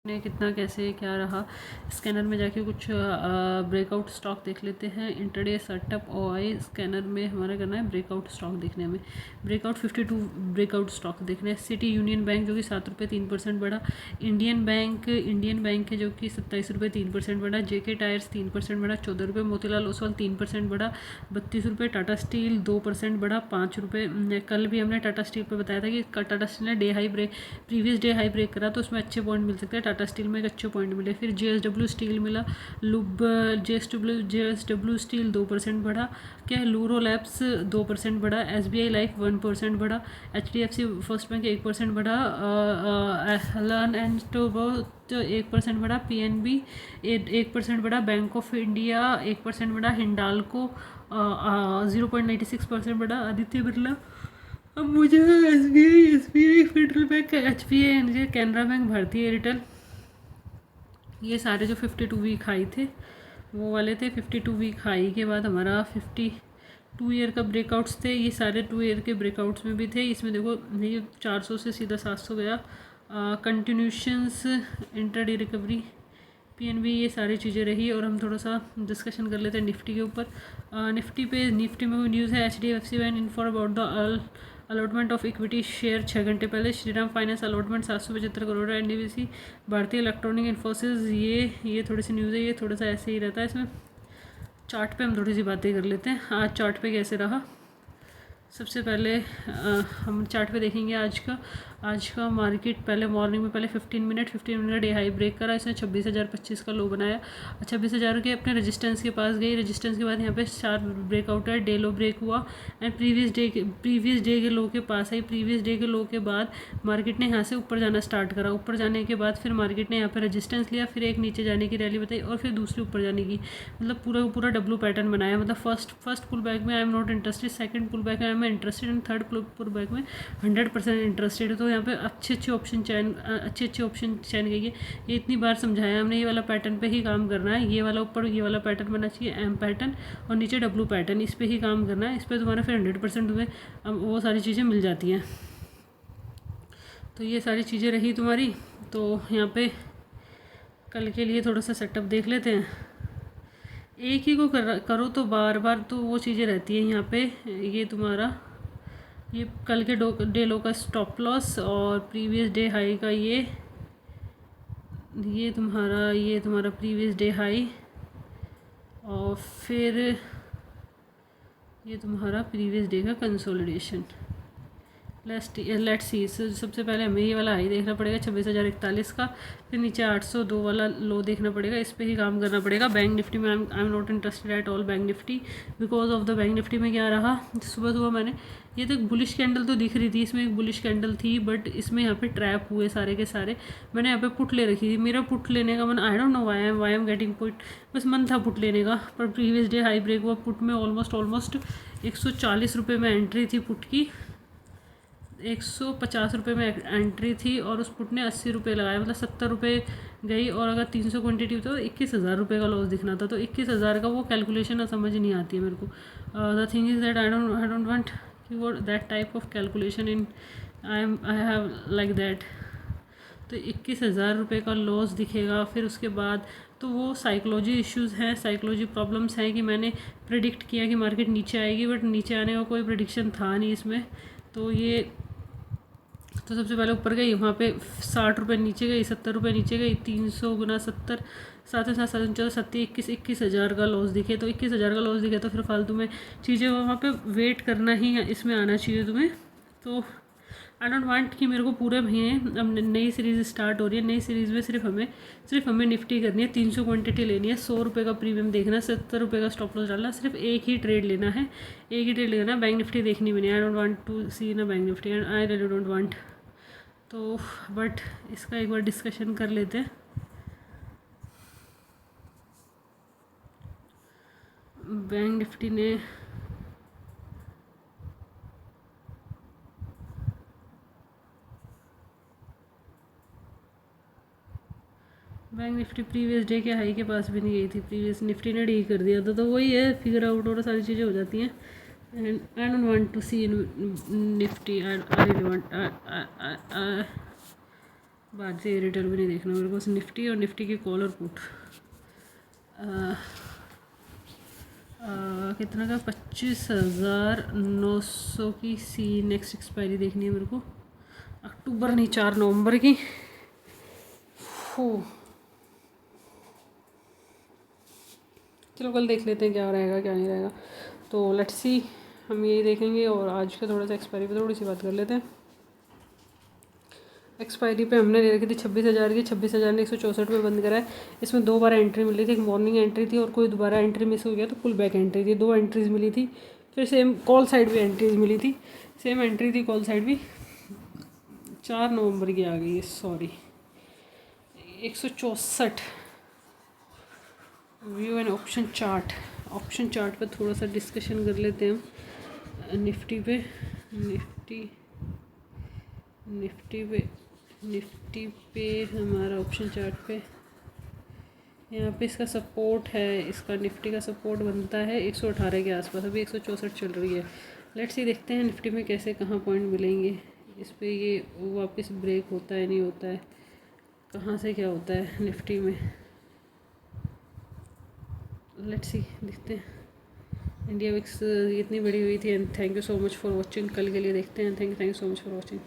ने कितना कैसे क्या रहा। स्कैनर में जाके कुछ ब्रेकआउट स्टॉक देख लेते हैं। इंटरडे सेटअप ओआई स्कैनर में हमारा करना है ब्रेकआउट स्टॉक देखने में। ब्रेकआउट 52 ब्रेकआउट स्टॉक देखने हैं। सिटी यूनियन बैंक जो कि 7 रुपये 3% बढ़ा। इंडियन बैंक है जो कि 27 रुपये 3% बढ़ा। जेके टायर्स 3% बढ़ा 14 रुपये। मोतीलाल ओसवाल 3% बढ़ा 32 रुपये। टाटा स्टील 2% बढ़ा 5 रुपये। कल भी हमने टाटा स्टील पर बताया था कि टाटा स्टील ने प्रीवियस डे हाई ब्रेक करा तो उसमें अच्छे पॉइंट मिल सकते हैं। टाटा स्टील में एक अच्छे पॉइंट मिले। फिर जेएसडब्ल्यू स्टील मिला। जेएसडब्ल्यू स्टील 2% बढ़ा। क्या है, लूरो लैब्स 2% बढ़ा। एसबीआई लाइफ 1% बढ़ा। एचडीएफसी फर्स्ट बैंक 1% बढ़ा। लन एंड टोबो 1% बढ़ा। पीएनबी 1% बढ़ा। बैंक ऑफ इंडिया 1% बढ़ा। हिंडाल्को 0.96% बढ़ा। आदित्य बिरला, अब मुझे S B I Federal Bank, H Canara Bank, Bharti Airtel, ये सारे जो 52 वीक हाई थे वो वाले थे। 52 वीक हाई के बाद हमारा 52 ईयर का ब्रेकआउट्स थे। ये सारे 2 ईयर के ब्रेकआउट्स में भी थे। इसमें देखो ये 400 से सीधा 700 गया। कंटिन्यूशंस, इंटरडे रिकवरी, पीएनबी, ये सारी चीज़ें रही। और हम थोड़ा सा डिस्कशन कर लेते हैं निफ्टी के ऊपर। निफ्टी में न्यूज़ है। HDFC bank inform about the allotment of equity share 6 घंटे पहले। Shriram finance allotment 775 crore. NDVC, Bharatiya electronic, Infosys, ये थोड़ी सी न्यूज़ है। ये थोड़ा सा ऐसे ही रहता है। इसमें चार्ट पे हम थोड़ी सी बातें कर लेते हैं। आज चार्ट पे कैसे रहा। सबसे पहले हम चार्ट पे देखेंगे आज का मार्केट। पहले मॉर्निंग में 15 मिनट का डे हाई ब्रेक करा। इसने 26,025 का लो बनाया। 26,000 के अपने रेजिस्टेंस के पास गई। रेजिस्टेंस के बाद यहाँ पे 4 ब्रेकआउट है। डे लो ब्रेक हुआ एंड प्रीवियस डे के लो के पास आई। प्रीवियस डे के लो के बाद मार्केट ने यहाँ से ऊपर जाना स्टार्ट करा। ऊपर जाने के बाद फिर मार्केट ने यहाँ पे रेजिस्टेंस लिया, फिर एक नीचे जाने की रैली बताई और फिर दूसरी ऊपर जाने की, मतलब पूरा डब्लू पैटर्न बनाया। मतलब फर्स्ट पुल बैक में I am not interested, second pull back में I am interested and third pull back में 100% इंटरेस्टेड है। तो यहाँ पे अच्छे ऑप्शन चयन करिए। ये इतनी बार समझाया हमने, ये वाला पैटर्न पे ही काम करना है। ये वाला ऊपर ये वाला पैटर्न बनना चाहिए, एम पैटर्न, और नीचे डब्लू पैटर्न, इस पर ही काम करना है। इस पर तुम्हारा फिर 100% तुम्हें वो सारी चीज़ें मिल जाती हैं। तो ये सारी चीज़ें रही तुम्हारी। तो यहाँ पे कल के लिए थोड़ा सा सेटअप देख लेते हैं। एक ही को करो तो बार बार तो वो चीज़ें रहती हैं। यहाँ पे ये तुम्हारा ये कल के डे लो का स्टॉप लॉस और प्रीवियस डे हाई का ये तुम्हारा प्रीवियस डे हाई, और फिर ये तुम्हारा प्रीवियस डे का कंसोलिडेशन। Let's see. सबसे पहले हमें ये वाला हाई देखना पड़ेगा 26,041 का। फिर नीचे 802 वाला लो देखना पड़ेगा। इस पर ही काम करना पड़ेगा। बैंक निफ्टी में I am not interested at all bank Nifty because of the bank Nifty में क्या रहा। सुबह मैंने ये तो बुलिश कैंडल तो दिख रही थी, इसमें एक बुलिश कैंडल थी, बट इसमें यहाँ पे ट्रैप हुए सारे के सारे। मैंने यहाँ पे पुट ले रखी थी। मेरा पुट लेने का मन, I don't know why am getting put, बस मन था पुट लेने का। पर प्रीवियस डे हाई ब्रेक हुआ पुट में। ऑलमोस्ट 140 रुपये में एंट्री थी पुट की। 150 रुपये में एंट्री थी और उस पुट ने 80 रुपये लगाए, मतलब 70 रुपये गई। और अगर 300 क्वान्टिटी होता तो 21,000 रुपये का लॉस दिखना था। तो 21,000 का वो कैलकुलेशन समझ नहीं आती है मेरे को। The thing is that I don't want that type of calculation in I have like that. तो 21,000 रुपये का लॉस दिखेगा। फिर उसके बाद तो वो साइकोलॉजी इश्यूज़ हैं, साइकोलॉजी प्रॉब्लम्स हैं कि मैंने प्रिडिक्ट किया कि मार्केट नीचे आएगी, बट नीचे आने का कोई प्रिडिक्शन था नहीं इसमें। तो सबसे पहले ऊपर गई, वहाँ पे 60 रुपये नीचे गई, 70 रुपये नीचे गई, 300 गुना 70, 21,000 का लॉस दिखे। तो 21,000 का लॉस दिखे तो फिर फालतू में चीज़ें वहाँ पे वेट करना ही है, इसमें आना चाहिए तुम्हें। तो आई डोंट वांट कि मेरे को पूरे महीने, अब नई सीरीज़ स्टार्ट हो रही है, नई सीरीज़ में सिर्फ हमें निफ्टी करनी है। 300 क्वांटिटी लेनी है, 100 रुपये का प्रीमियम देखना है, 70 रुपये का स्टॉप लॉस डालना, सिर्फ एक ही ट्रेड लेना है, एक ही ट्रेड लेना है। बैंक निफ्टी देखनी भी नहीं। आई डोंट वांट टू सी ना bank Nifty and I really don't want. तो बट इसका एक बार डिस्कशन कर लेते हैं। बैंक निफ्टी ने प्रीवियस डे के हाई के पास भी नहीं गई थी। प्रीवियस निफ्टी ने डी कर दिया था। तो वही है, फिगर आउट और सारी चीज़ें हो जाती हैं। And I don't want to see in Nifty. I really want बाद से एयरटेल भी नहीं देखना मेरे को, बस निफ्टी और निफ्टी की कॉल और पुट। कितना का 25,900 की सी नेक्स्ट एक्सपायरी देखनी है मेरे को, अक्टूबर नहीं 4 नवंबर की। चलो कल देख लेते हैं क्या रहेगा क्या नहीं रहेगा, तो लेट्स सी, हम यही देखेंगे। और आज का थोड़ा सा एक्सपायरी पे थोड़ी सी बात कर लेते हैं। एक्सपायरी पे हमने ले रखी थी 26,000 की, 26,000 ने 164 में बंद करा है। इसमें 2 बार एंट्री मिली थी, एक मॉर्निंग एंट्री थी और कोई दोबारा एंट्री मिस हो गया तो पुल बैक एंट्री थी, 2 एंट्रीज मिली थी। फिर सेम कॉल साइड भी एंट्रीज मिली थी, सेम एंट्री थी कॉल साइड भी। 4 नवंबर की आ गई है, sorry 164। View and option chart, option chart पर थोड़ा सा डिस्कशन कर लेते हैं हम। निफ्टी पे निफ्टी पे हमारा ऑप्शन चार्ट पे यहाँ पे इसका सपोर्ट है, इसका निफ्टी का सपोर्ट बनता है 118 के आसपास, अभी 164 चल रही है। लेट्स सी देखते हैं निफ्टी में कैसे कहाँ पॉइंट मिलेंगे, इस पर ये वापस ब्रेक होता है नहीं होता है, कहाँ से क्या होता है निफ्टी में। लेट्स सी देखते हैं। इंडिया विक्स इतनी बड़ी हुई थी। And thank you so much for watching. कल के लिए देखते हैं। Thank you so much for watching.